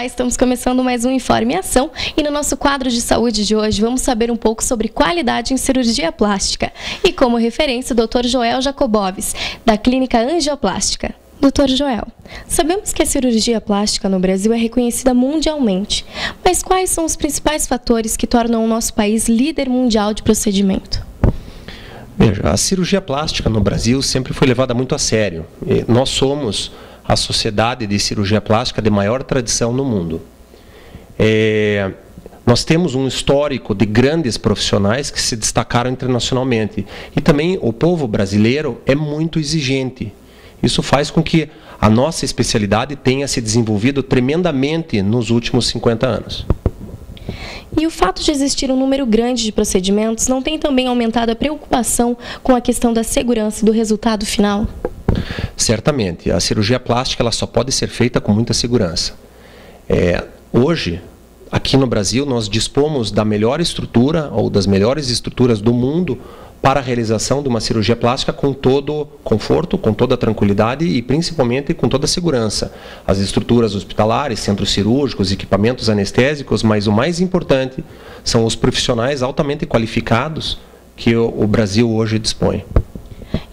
Olá, estamos começando mais um Informe Ação e no nosso quadro de saúde de hoje vamos saber um pouco sobre qualidade em cirurgia plástica e como referência o Dr. Joel Jacoboves, da Clínica Angioplástica. Dr. Joel, sabemos que a cirurgia plástica no Brasil é reconhecida mundialmente, mas quais são os principais fatores que tornam o nosso país líder mundial de procedimento? Veja, a cirurgia plástica no Brasil sempre foi levada muito a sério. Nós somos a sociedade de cirurgia plástica de maior tradição no mundo. Nós temos um histórico de grandes profissionais que se destacaram internacionalmente. E também o povo brasileiro é muito exigente. Isso faz com que a nossa especialidade tenha se desenvolvido tremendamente nos últimos 50 anos. E o fato de existir um número grande de procedimentos não tem também aumentado a preocupação com a questão da segurança e do resultado final? Certamente. A cirurgia plástica ela só pode ser feita com muita segurança. Hoje, aqui no Brasil, nós dispomos da melhor estrutura ou das melhores estruturas do mundo para a realização de uma cirurgia plástica com todo conforto, com toda tranquilidade e principalmente com toda a segurança. As estruturas hospitalares, centros cirúrgicos, equipamentos anestésicos, mas o mais importante são os profissionais altamente qualificados que o Brasil hoje dispõe.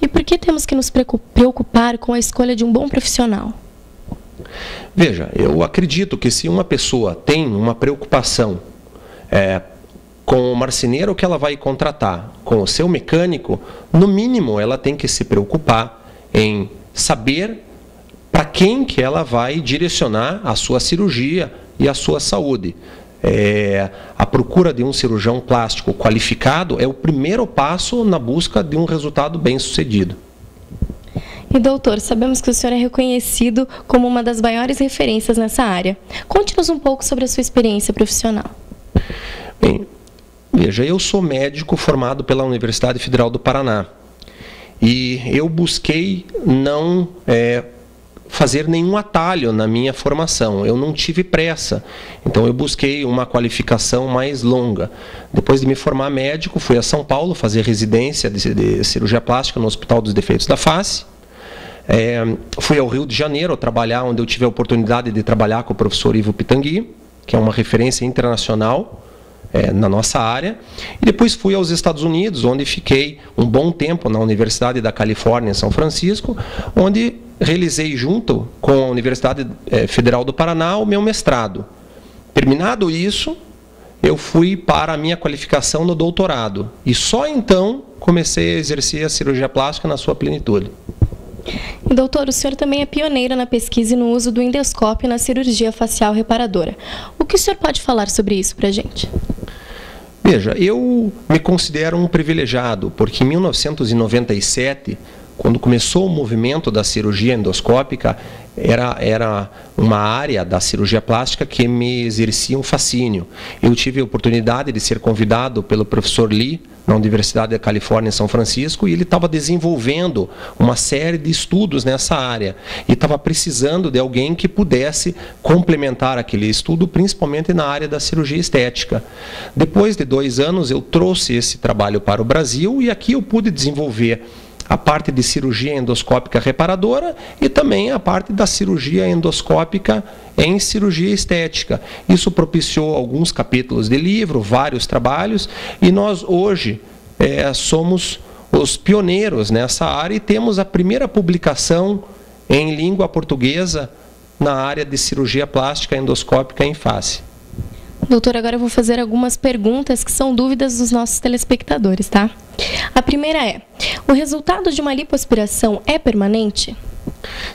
E por que temos que nos preocupar com a escolha de um bom profissional? Veja, eu acredito que se uma pessoa tem uma preocupação com o marceneiro que ela vai contratar, com o seu mecânico, no mínimo ela tem que se preocupar em saber para quem que ela vai direcionar a sua cirurgia e a sua saúde. A procura de um cirurgião plástico qualificado é o primeiro passo na busca de um resultado bem-sucedido. E doutor, sabemos que o senhor é reconhecido como uma das maiores referências nessa área. Conte-nos um pouco sobre a sua experiência profissional. Bem, veja, eu sou médico formado pela Universidade Federal do Paraná e eu busquei não fazer nenhum atalho na minha formação. Eu não tive pressa, então eu busquei uma qualificação mais longa. Depois de me formar médico, fui a São Paulo fazer residência de cirurgia plástica no Hospital dos Defeitos da Face. Fui ao Rio de Janeiro trabalhar, onde eu tive a oportunidade de trabalhar com o professor Ivo Pitangui, que é uma referência internacional na nossa área, e depois fui aos Estados Unidos, onde fiquei um bom tempo na Universidade da Califórnia, em São Francisco, onde realizei junto com a Universidade Federal do Paraná o meu mestrado. Terminado isso, eu fui para a minha qualificação no doutorado, e só então comecei a exercer a cirurgia plástica na sua plenitude. E doutor, o senhor também é pioneiro na pesquisa e no uso do endoscópio na cirurgia facial reparadora. O que o senhor pode falar sobre isso para a gente? Veja, eu me considero um privilegiado, porque em 1997, quando começou o movimento da cirurgia endoscópica, era uma área da cirurgia plástica que me exercia um fascínio. Eu tive a oportunidade de ser convidado pelo professor Lee, na Universidade da Califórnia, em São Francisco, e ele estava desenvolvendo uma série de estudos nessa área. E estava precisando de alguém que pudesse complementar aquele estudo, principalmente na área da cirurgia estética. Depois de 2 anos, eu trouxe esse trabalho para o Brasil e aqui eu pude desenvolver a parte de cirurgia endoscópica reparadora e também a parte da cirurgia endoscópica em cirurgia estética. Isso propiciou alguns capítulos de livro, vários trabalhos, e nós hoje somos os pioneiros nessa área e temos a primeira publicação em língua portuguesa na área de cirurgia plástica endoscópica em face. Doutor, agora eu vou fazer algumas perguntas que são dúvidas dos nossos telespectadores, tá? A primeira é: o resultado de uma lipoaspiração é permanente?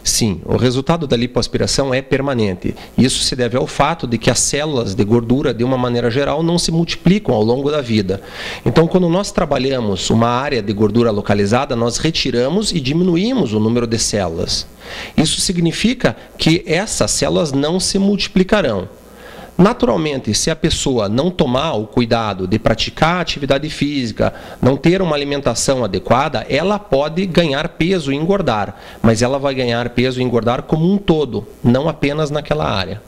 Sim, o resultado da lipoaspiração é permanente. Isso se deve ao fato de que as células de gordura, de uma maneira geral, não se multiplicam ao longo da vida. Então, quando nós trabalhamos uma área de gordura localizada, nós retiramos e diminuímos o número de células. Isso significa que essas células não se multiplicarão. Naturalmente, se a pessoa não tomar o cuidado de praticar atividade física, não ter uma alimentação adequada, ela pode ganhar peso e engordar, mas ela vai ganhar peso e engordar como um todo, não apenas naquela área.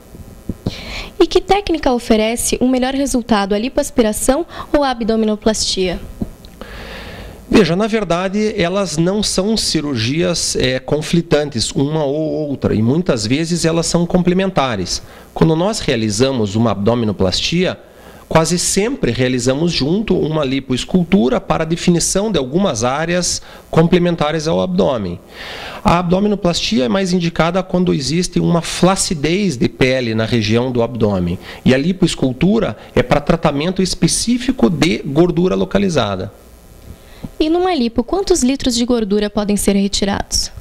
E que técnica oferece um melhor resultado, a lipoaspiração ou a abdominoplastia? Veja, na verdade, elas não são cirurgias conflitantes, uma ou outra, e muitas vezes elas são complementares. Quando nós realizamos uma abdominoplastia, quase sempre realizamos junto uma lipoescultura para a definição de algumas áreas complementares ao abdômen. A abdominoplastia é mais indicada quando existe uma flacidez de pele na região do abdômen. E a lipoescultura é para tratamento específico de gordura localizada. E numa lipo, quantos litros de gordura podem ser retirados?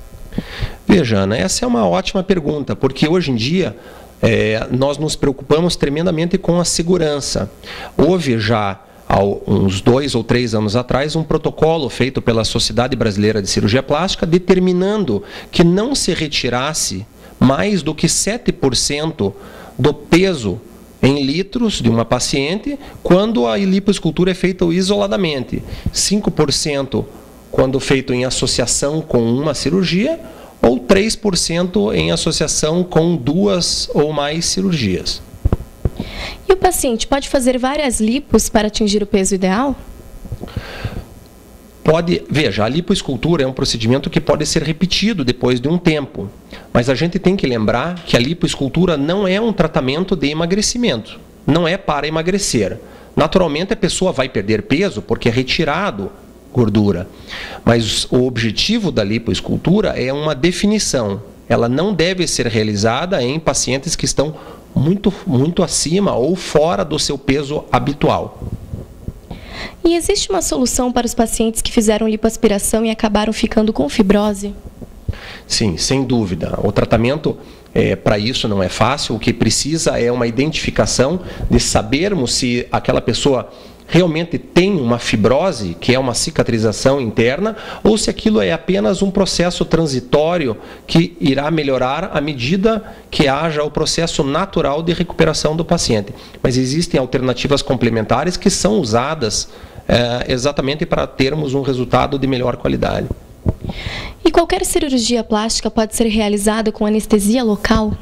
Veja, Ana, essa é uma ótima pergunta, porque hoje em dia nós nos preocupamos tremendamente com a segurança. Houve já, há uns 2 ou 3 anos atrás, um protocolo feito pela Sociedade Brasileira de Cirurgia Plástica determinando que não se retirasse mais do que 7% do peso em litros de uma paciente quando a lipoescultura é feita isoladamente, 5% quando feito em associação com uma cirurgia ou 3% em associação com 2 ou mais cirurgias. E o paciente pode fazer várias lipos para atingir o peso ideal? Veja, a lipoescultura é um procedimento que pode ser repetido depois de um tempo, mas a gente tem que lembrar que a lipoescultura não é um tratamento de emagrecimento, não é para emagrecer. Naturalmente a pessoa vai perder peso porque é retirado gordura, mas o objetivo da lipoescultura é uma definição. Ela não deve ser realizada em pacientes que estão muito acima ou fora do seu peso habitual. E existe uma solução para os pacientes que fizeram lipoaspiração e acabaram ficando com fibrose? Sim, sem dúvida. O tratamento para isso não é fácil. O que precisa é uma identificação de sabermos se aquela pessoa realmente tem uma fibrose, que é uma cicatrização interna, ou se aquilo é apenas um processo transitório que irá melhorar à medida que haja o processo natural de recuperação do paciente. Mas existem alternativas complementares que são usadas exatamente para termos um resultado de melhor qualidade. E qualquer cirurgia plástica pode ser realizada com anestesia local?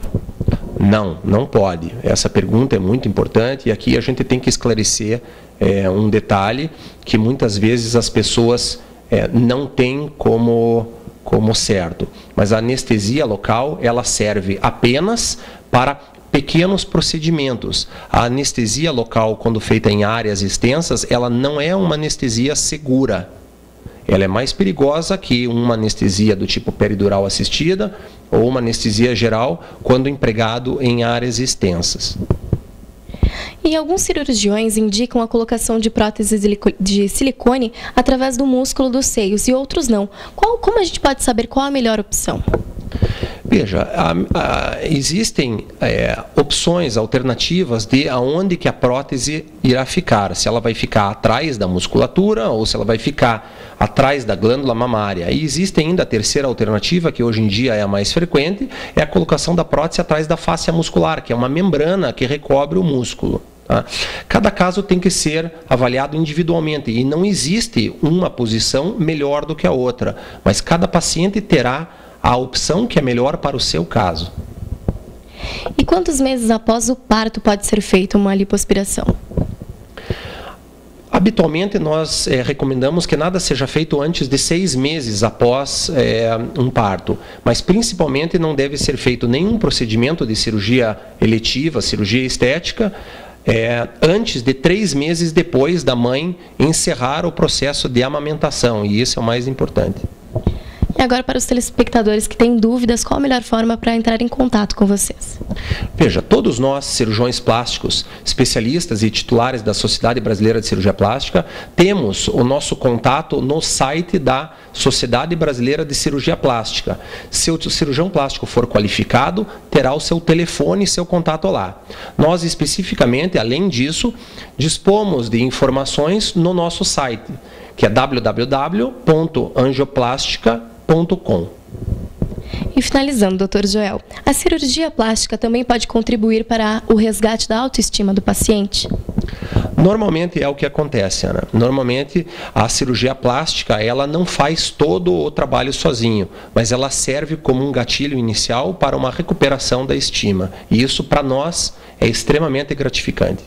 Não, não pode. Essa pergunta é muito importante e aqui a gente tem que esclarecer um detalhe que muitas vezes as pessoas não têm como certo. Mas a anestesia local, ela serve apenas para pequenos procedimentos. A anestesia local, quando feita em áreas extensas, ela não é uma anestesia segura. Ela é mais perigosa que uma anestesia do tipo peridural assistida ou uma anestesia geral quando empregado em áreas extensas. E alguns cirurgiões indicam a colocação de próteses de silicone através do músculo dos seios e outros não. Como a gente pode saber qual a melhor opção? Veja, existem opções alternativas de aonde que a prótese irá ficar. Se ela vai ficar atrás da musculatura ou se ela vai ficar atrás da glândula mamária. E existe ainda a terceira alternativa, que hoje em dia é a mais frequente, é a colocação da prótese atrás da fáscia muscular, que é uma membrana que recobre o músculo. Tá? Cada caso tem que ser avaliado individualmente e não existe uma posição melhor do que a outra, mas cada paciente terá a opção que é melhor para o seu caso. E quantos meses após o parto pode ser feita uma lipoaspiração? Habitualmente nós recomendamos que nada seja feito antes de 6 meses após um parto, mas principalmente não deve ser feito nenhum procedimento de cirurgia eletiva, cirurgia estética, antes de 3 meses depois da mãe encerrar o processo de amamentação, e isso é o mais importante. E agora, para os telespectadores que têm dúvidas, qual a melhor forma para entrar em contato com vocês? Veja, todos nós, cirurgiões plásticos, especialistas e titulares da Sociedade Brasileira de Cirurgia Plástica, temos o nosso contato no site da Sociedade Brasileira de Cirurgia Plástica. Se o cirurgião plástico for qualificado, terá o seu telefone e seu contato lá. Nós, especificamente, além disso, dispomos de informações no nosso site, que é www.angioplastica.com. E finalizando, Dr. Joel, a cirurgia plástica também pode contribuir para o resgate da autoestima do paciente? Normalmente é o que acontece, Ana. Normalmente a cirurgia plástica ela não faz todo o trabalho sozinho, mas ela serve como um gatilho inicial para uma recuperação da estima. E isso para nós é extremamente gratificante.